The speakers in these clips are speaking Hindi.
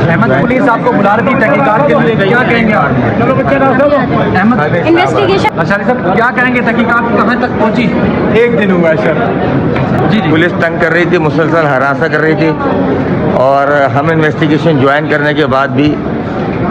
अहमद, पुलिस आपको बुला रही थी तहकीकात के लिए, क्या कहेंगे आप? अहमद इन्वेस्टिगेशन लाशारी साहब, क्या कहेंगे, तहकीकात कहाँ तक पहुँची? एक दिन हुआ है सर। जी जी, पुलिस तंग कर रही थी, मुसलसल हरासा कर रही थी, और हम इन्वेस्टिगेशन ज्वाइन करने के बाद भी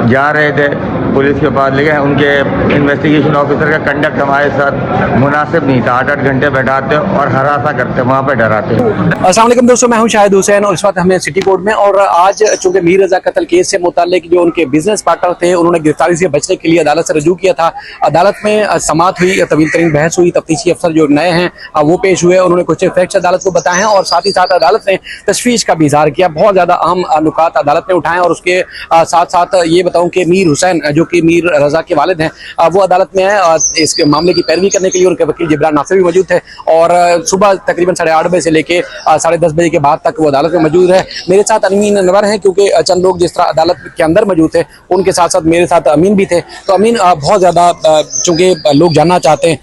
जा रहे थे पुलिस के पास, लेकिन उनके इन्वेस्टिगेशन ऑफिसर का कंडक्ट हमारे साथ मुनासिब नहीं था। 8-8 घंटे बैठाते और हरासा करते, वहाँ पे डराते। अस्सलाम वालेकुम दोस्तों, मैं हूं शाहिद हुसैन और इस वक्त हमें सिटी कोर्ट में, और आज चूंकि मीर रजा कत्ल केस से मुताल्लिक जो उनके बिजनेस पार्टनर थे उन्होंने गिरफ्तारी से बचने के लिए अदालत से रजू किया था। अदालत में समाअत हुई, तवील तरीन बहस हुई, तफ्तीशी अफसर जो नए हैं वो पेश हुए, उन्होंने कुछ फैक्ट्स अदालत को बताए हैं और साथ ही साथ अदालत ने तशवीश का भी इजहार किया। बहुत ज़्यादा अहम नुकात अदालत ने उठाए और उसके साथ साथ ये बताऊँ कि मीर हुसैन जो कि मीर रजा के वालिद हैं वो अदालत में आए इस मामले की पैरवी करने के लिए। उनके वकील जिब्रान नासिर भी मौजूद थे और सुबह तकरीबन 8:30 बजे से लेके 10:30 बजे के बाद तक वो अदालत में मौजूद है। मेरे साथ अमीन अनवर हैं, क्योंकि चंद लोग जिस तरह अदालत के अंदर मौजूद थे उनके साथ साथ मेरे साथ अमीन भी थे। तो अमीन, बहुत ज़्यादा चूँकि लोग जानना चाहते हैं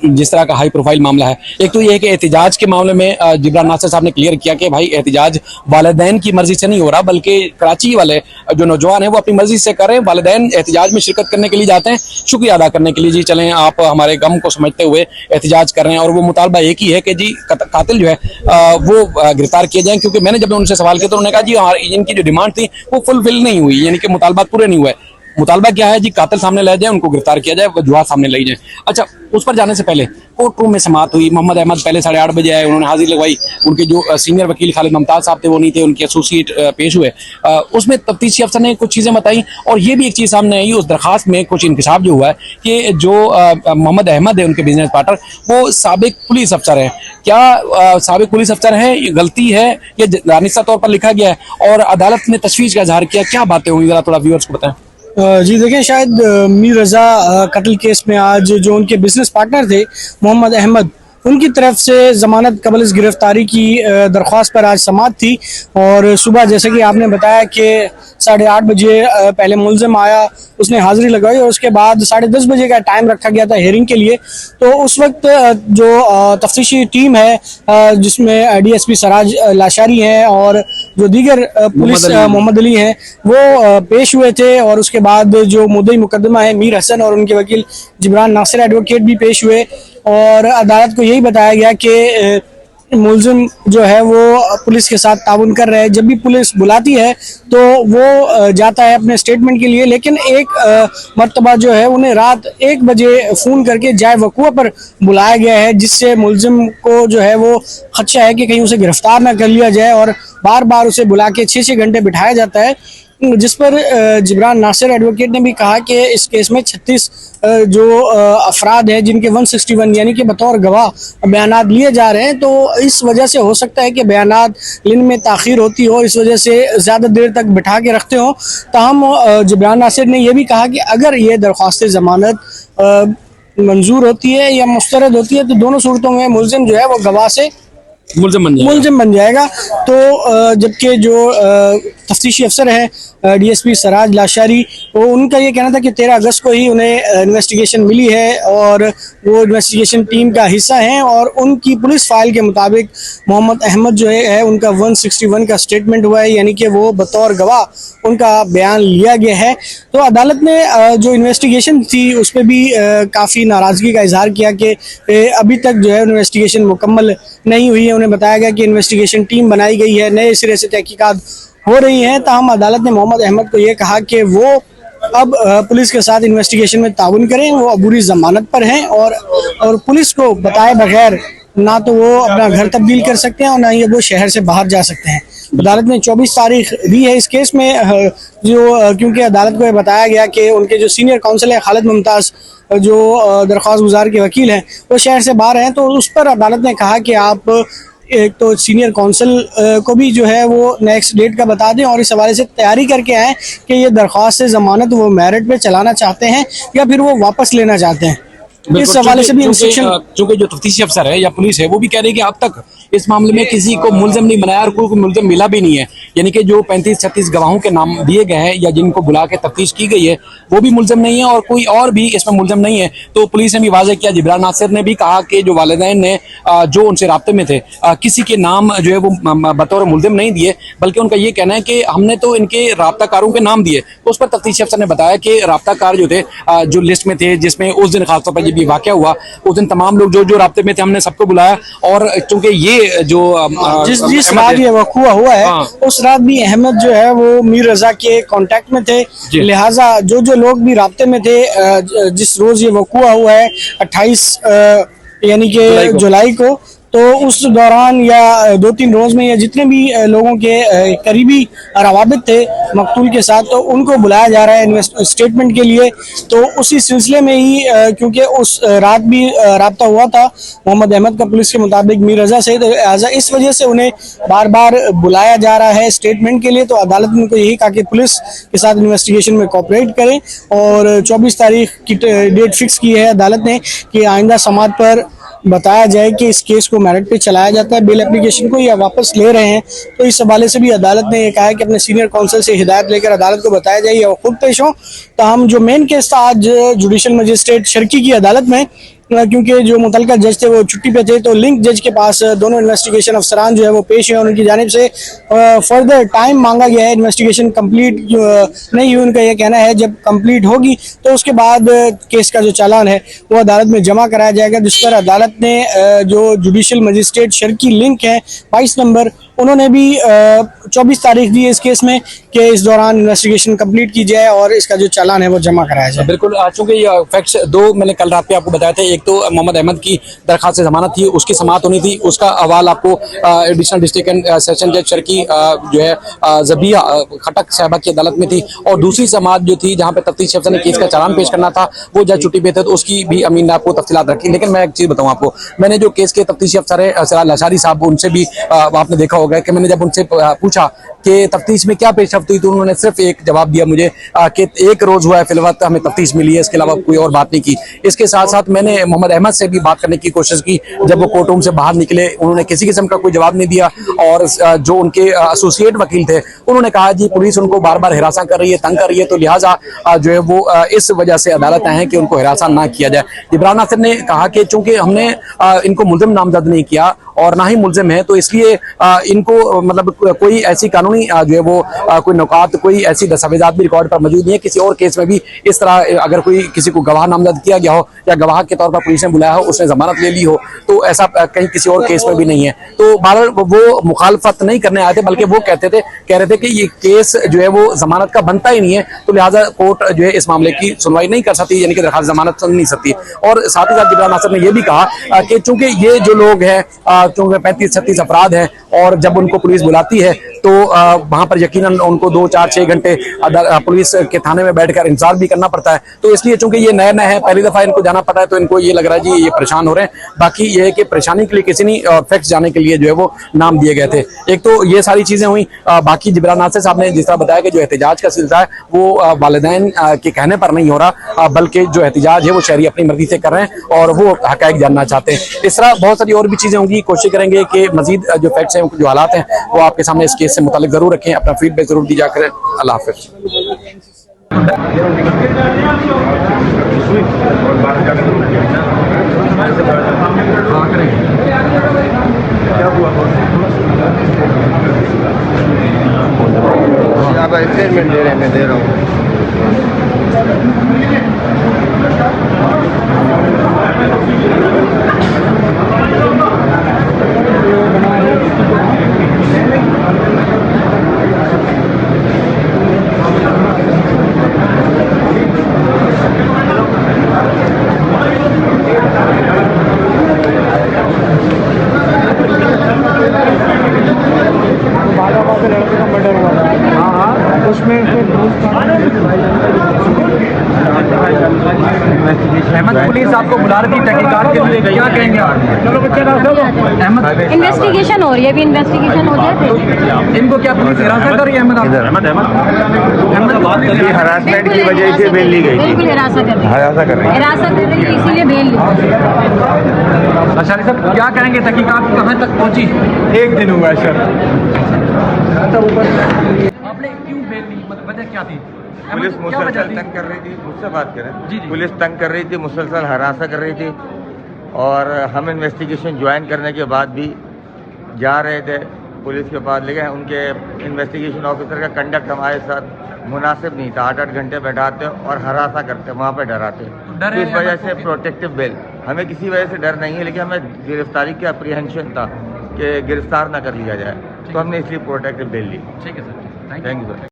जिस तरह का हाई प्रोफाइल मामला है, एक तो ये है कि एहतिजाज के मामले में जिब्रान नासिर साहब ने क्लियर किया कि भाई एहतिजाज वालिदैन की मर्जी से नहीं हो रहा, बल्कि कराची वाले जो नौजवान हैं वो अपनी मर्जी से कर रहे हैं। वालिदैन एहतिजाज में शिरकत करने के लिए जाते हैं, शुक्रिया अदा करने के लिए, जी चलें आप हमारे गम को समझते हुए एहतिजाज कर रहे हैं, और वो मुतालबा एक ही है कि जी कातिल जो है वो गिरफ्तार किए जाएं। क्योंकि मैंने जब उनसे सवाल किया तो उन्होंने कहा जी हमारी इनकी जो डिमांड थी वो फुलफिल नहीं हुई, यानी कि मुतालबा पूरे नहीं हुए। मुतालबा क्या है जी, कातिल सामने ले जाए, उनको गिरफ्तार किया जाए, वजूहात सामने लाई जाए। अच्छा, उस पर जाने से पहले कोर्ट रूम में समाअत हुई। मोहम्मद अहमद पहले 8:30 बजे आए, उन्होंने हाजिरी लगवाई। उनके जो सीनियर वकील खालिद मुमताज साहब थे वो नहीं थे, उनके एसोसिएट पेश हुए। उसमें तफ्तीशी अफसर ने कुछ चीज़ें बताई और ये भी एक चीज़ सामने आई उस दरखास्त में, कुछ इंकशाफ जो हुआ है कि जो मोहम्मद अहमद है उनके बिजनेस पार्टनर, वो साबिक पुलिस अफसर है। क्या साबिक पुलिस अफसर है, ये गलती है, ये दानिस्ता तौर पर लिखा गया है और अदालत ने तशवीश का इजहार किया? क्या बातें हुई, जरा थोड़ा व्यूअर्स को बताएं। जी देखिए, शायद मीर रजा कत्ल केस में आज जो उनके बिजनेस पार्टनर थे मोहम्मद अहमद, उनकी तरफ से ज़मानत कबल इस गिरफ्तारी की दरख्वास्त पर आज समाअत थी। और सुबह जैसे कि आपने बताया कि 8:30 बजे पहले मुलजिम आया, उसने हाजिरी लगाई और उसके बाद 10:30 बजे का टाइम रखा गया था हेयरिंग के लिए। तो उस वक्त जो तफ्तीशी टीम है जिसमें DSP सराज लाशारी हैं और जो दीगर पुलिस मोहम्मद अली हैं वो पेश हुए थे, और उसके बाद जो मुद्दई मुकदमा है मीर हसन और उनके वकील जिब्रान नासिर एडवोकेट भी पेश हुए। और अदालत को यही बताया गया कि मुलजिम जो है वो पुलिस के साथ ताउन कर रहे हैं। जब भी पुलिस बुलाती है तो वो जाता है अपने स्टेटमेंट के लिए, लेकिन एक मर्तबा जो है उन्हें रात 1 बजे फ़ोन करके जाए वक़ूआ पर बुलाया गया है, जिससे मुलजिम को जो है वो खदशा है कि कहीं उसे गिरफ्तार ना कर लिया जाए, और बार बार उसे बुला के 6-6 घंटे बिठाया जाता है। जिस पर जिब्रान नासिर एडवोकेट ने भी कहा कि इस केस में 36 जो अफराद हैं जिनके 161 यानी कि बतौर गवाह बयानात लिए जा रहे हैं, तो इस वजह से हो सकता है कि बयानात लेने में ताख़ीर होती हो, इस वजह से ज़्यादा देर तक बिठा के रखते हों। ताहम जिब्रान नासिर ने यह भी कहा कि अगर ये दरख्वास्त ज़मानत मंजूर होती है या मुस्तरद होती है तो दोनों सूरतों में मुलजिम जो है वो गवाह से मुलजिम बन जाएगा। तो जबकि जो तफ्तीशी अफसर हैं DSP सराज लाशारी, वो उनका ये कहना था कि 13 अगस्त को ही उन्हें इन्वेस्टिगेशन मिली है और वो इन्वेस्टिगेशन टीम का हिस्सा हैं, और उनकी पुलिस फाइल के मुताबिक मोहम्मद अहमद जो है उनका 161 का स्टेटमेंट हुआ है, यानी कि वो बतौर गवाह उनका बयान लिया गया है। तो अदालत ने जो इन्वेस्टिगेशन थी उस पर भी काफ़ी नाराज़गी का इजहार किया कि अभी तक जो है इन्वेस्टिगेशन मुकम्मल नहीं हुई है। उन्हें बताया गया कि इन्वेस्टिगेशन टीम बनाई गई है, नए सिरे से तहकीकात हो रही हैं। ताहम अदालत ने मोहम्मद अहमद को ये कहा कि वो अब पुलिस के साथ इन्वेस्टिगेशन में ताउन करें, वो अबूरी ज़मानत पर हैं और पुलिस को बताए बगैर ना तो वो अपना घर तब्दील कर सकते हैं और ना ही वो शहर से बाहर जा सकते हैं। अदालत ने 24 तारीख दी है इस केस में, जो क्योंकि अदालत को ये बताया गया कि उनके जो सीनियर काउंसिल है खालिद मुमताज, जो दरख्वास्त गुजार के वकील हैं, वो शहर से बाहर हैं। तो उस पर अदालत ने कहा कि आप एक तो सीनियर काउंसिल को भी जो है वो नेक्स्ट डेट का बता दें और इस हवाले से तैयारी करके आएँ कि ये दरख्वास्त से ज़मानत वो मेरिट पे चलाना चाहते हैं या फिर वो वापस लेना चाहते हैं। इस हवाले से भी इंस्ट्रक्शन, चूंकि जो तफ्तीशी अफसर है या पुलिस है वो भी कह रही है कि अब तक इस मामले में किसी को मुलजिम नहीं बनाया और कोई मुलजिम मिला भी नहीं है। यानी कि जो 35-36 गवाहों के नाम दिए गए हैं या जिनको बुला के तफ्तीश की गई है वो भी मुलजिम नहीं है और कोई और भी इसमें मुलजिम नहीं है। तो पुलिस ने भी वाज़ेह किया, जिब्रान नासिर ने भी कहा कि जो वालिदैन ने जो उनसे राब्ते में थे किसी के नाम जो है वो बतौर मुलजिम नहीं दिए, बल्कि उनका ये कहना है कि हमने तो इनके राब्ताकारों के नाम दिए। तो उस पर तफ्तीशी अफसर ने बताया कि राब्ताकार जो थे जो लिस्ट में थे, जिसमें उस दिन खासतौर पर ये भी वाक़या हुआ, उस दिन तमाम लोग जो राब्ते में थे हमने सबको बुलाया और चूंकि ये जो जिस रात ये वक़ूआ हुआ है उस रात भी अहमद जो है वो मीर रजा के कांटेक्ट में थे, लिहाजा जो लोग भी राब्ते में थे जिस रोज ये वक़ूआ हुआ है 28 यानी कि जुलाई को, तो उस दौरान या 2-3 रोज में या जितने भी लोगों के करीबी रवाबित थे मकतूल के साथ, तो उनको बुलाया जा रहा है स्टेटमेंट के लिए। तो उसी सिलसिले में ही क्योंकि उस रात भी राब्ता हुआ था मोहम्मद अहमद का पुलिस के मुताबिक मीर रजा से, तो लिहाजा इस वजह से उन्हें बार बार बुलाया जा रहा है स्टेटमेंट के लिए। तो अदालत ने उनको यही कहा कि पुलिस के साथ इन्वेस्टिगेशन में कोऑपरेट करें और 24 तारीख की डेट फिक्स की है अदालत ने कि आइंदा समाअत पर बताया जाए कि इस केस को मेरिट पे चलाया जाता है, बेल एप्लीकेशन को या वापस ले रहे हैं। तो इस हवाले से भी अदालत ने कहा है कि अपने सीनियर काउंसिल से हिदायत लेकर अदालत को बताया जाए या वो खुद पेश हो। तो हम जो मेन केस था आज जुडिशल मजिस्ट्रेट शर्की की अदालत में, क्योंकि जो मुतलका जज थे वो छुट्टी पे थे, तो लिंक जज के पास दोनों इन्वेस्टिगेशन अफसरान जो है वो पेश है। उनकी जानिब से फर्दर टाइम मांगा गया है, इन्वेस्टिगेशन कंप्लीट नहीं हुई। उनका यह कहना है जब कंप्लीट होगी तो उसके बाद केस का जो चालान है वो अदालत में जमा कराया जाएगा, जिस पर अदालत ने जो जुडिशल मजिस्ट्रेट शर्की लिंक है 22 नंबर, उन्होंने भी 24 तारीख दी है इस केस में कि इस दौरान इन्वेस्टिगेशन कंप्लीट की जाए और इसका जो चालान है वो जमा कराया जाए। बिल्कुल, चूंकि ये फैक्ट्स दो मैंने कल रात पे आपको बताया था, एक तो मोहम्मद अहमद की दरखास्त से जमानत थी, उसकी समाअत होनी थी, उसका अहवाल आपको एडिशनल डिस्ट्रिक्ट एंड सेशन जज शर्की जो है जबिया खटक साहबा की अदालत में थी, और दूसरी समाअत जो थी जहाँ पे तफ्तीशी अफसर ने केस का चालान पेश करना था वो जज छुट्टी पे थे, तो उसकी भी अमीन ने आपको तफसीलात रखी। लेकिन मैं एक चीज़ बताऊँ आपको, मैंने जो केस के तफ्तीशी अफसर है सिराज लशारी साहब, उनसे भी आपने देखा होगा कि मैंने जब उनसे पूछा कि तफ्तीश में क्या पेशरफ्त हुई, तो उन्होंने सिर्फ एक जवाब दिया मुझे कि एक रोज हुआ है फिलवक्त हमें तफ्तीश मिली है, इसके अलावा कोई और बात नहीं की। इसके साथ साथ मैंने मोहम्मद अहमद से भी बात करने की कोशिश की, जब वो कोर्ट रूम से बाहर निकले उन्होंने किसी किस्म का कोई जवाब नहीं दिया, और जो उनके एसोसिएट वकील थे उन्होंने कहा जी पुलिस उनको बार बार हिरासा कर रही है, तंग कर रही है, तो लिहाजा जो है वो इस वजह से अदालत आए हैं कि उनको हिरासा ना किया जाए। जिब्रान नासिर ने कहा कि चूंकि हमने इनको मुल्जिम नामजद नहीं किया और ना ही मुल्जिम है, तो इसलिए इनको मतलब कोई ऐसी कानूनी जो है वो कोई नुकात, कोई ऐसी दस्तावेजात भी रिकॉर्ड पर मौजूद नहीं है। किसी और केस में भी इस तरह अगर कोई किसी को गवाह नामजद किया गया हो या गवाह के तौर पर पुलिस ने बुलाया हो, उसने जमानत ले ली हो, तो ऐसा कहीं किसी और केस में भी नहीं है। तो बहरहाल वो मुखालफत नहीं करने आए थे, बल्कि वो कह रहे थे कि ये केस जो है वो जमानत का बनता ही नहीं है, तो लिहाजा कोर्ट जो है इस मामले की सुनवाई नहीं कर सकती, यानी कि दरखास्त जमानत सुन नहीं सकती। और साथ ही साथ जिब्रान नासिर ने यह भी कहा कि चूंकि ये जो लोग हैं, चूंकि 35-36 अपराध हैं, और जब उनको पुलिस बुलाती है तो वहां पर यकीनन उनको 2, 4, 6 घंटे पुलिस के थाने में बैठकर इंतजार भी करना पड़ता है। तो इसलिए चूंकि ये नया नया है, पहली दफा इनको जाना पड़ा है, तो इनको ये लग रहा है जी ये परेशान हो रहे हैं। बाकी ये है कि परेशानी के लिए किसी नहीं, फैक्ट्स जाने के लिए जो है वो नाम दिए गए थे। एक तो ये सारी चीजें हुई, बाकी जिब्रान नासिर साहब ने जिस तरह बताया कि जो एहतजाज का सिलसिला है वो वालिदैन के कहने पर नहीं हो रहा, बल्कि जो एहतजाज है वो शहरी अपनी मर्जी से कर रहे हैं और वो हक़ाइक़ जानना चाहते हैं। इस तरह बहुत सारी और भी चीजें होंगी, कोशिश करेंगे कि मजीद जो फैक्ट्स हैं, जो हालात हैं, वो आपके सामने इस केस से मुतालिक जरूर रखें। अपना फीडबैक जरूर दिया करें। अल्लाह हाफ़िज़। आप स्टेटमेंट दे रहे हैं, मैं दे रहा हूँ। अहमद पुलिस आपको बुला रही थी तहकीकात के लिए, क्या कहेंगे आप? अहमद इन्वेस्टिगेशन हो रही है, अभी इन्वेस्टिगेशन हो जाए। इनको क्या पुलिस हिरासत कर रही है? अहमद हरासमेंट की वजह से बेल ली गई थी, बिल्कुल हिरासत कर रही है, हिरासत कर रही है, इसीलिए बेल ली। अशारी साहब क्या कहेंगे, तहकीकात कहाँ तक पहुँची? एक दिन हुआ है सर। आपने क्यों बेल ली, मतलब वजह क्या थी? पुलिस क्या वजह मुसलसल थी? तंग कर रही थी, मुझसे बात करें। जी, जी। पुलिस तंग कर रही थी, मुसलसल हरासा कर रही थी, और हम इन्वेस्टिगेशन ज्वाइन करने के बाद भी जा रहे थे पुलिस के पास, लेकिन उनके इन्वेस्टिगेशन ऑफिसर का कंडक्ट हमारे साथ मुनासिब नहीं था। 8-8 घंटे बैठाते और हरासा करते, वहाँ पे डराते। डर तो है इस वजह अहमद से को? प्रोटेक्टिव बेल, हमें किसी वजह से डर नहीं है, लेकिन हमें गिरफ्तारी का अप्रीहेंशन था कि गिरफ्तार ना कर लिया जाए, तो हमने इसलिए प्रोटेक्टिव बेल ली। ठीक है sir, thank you. Thank you sir.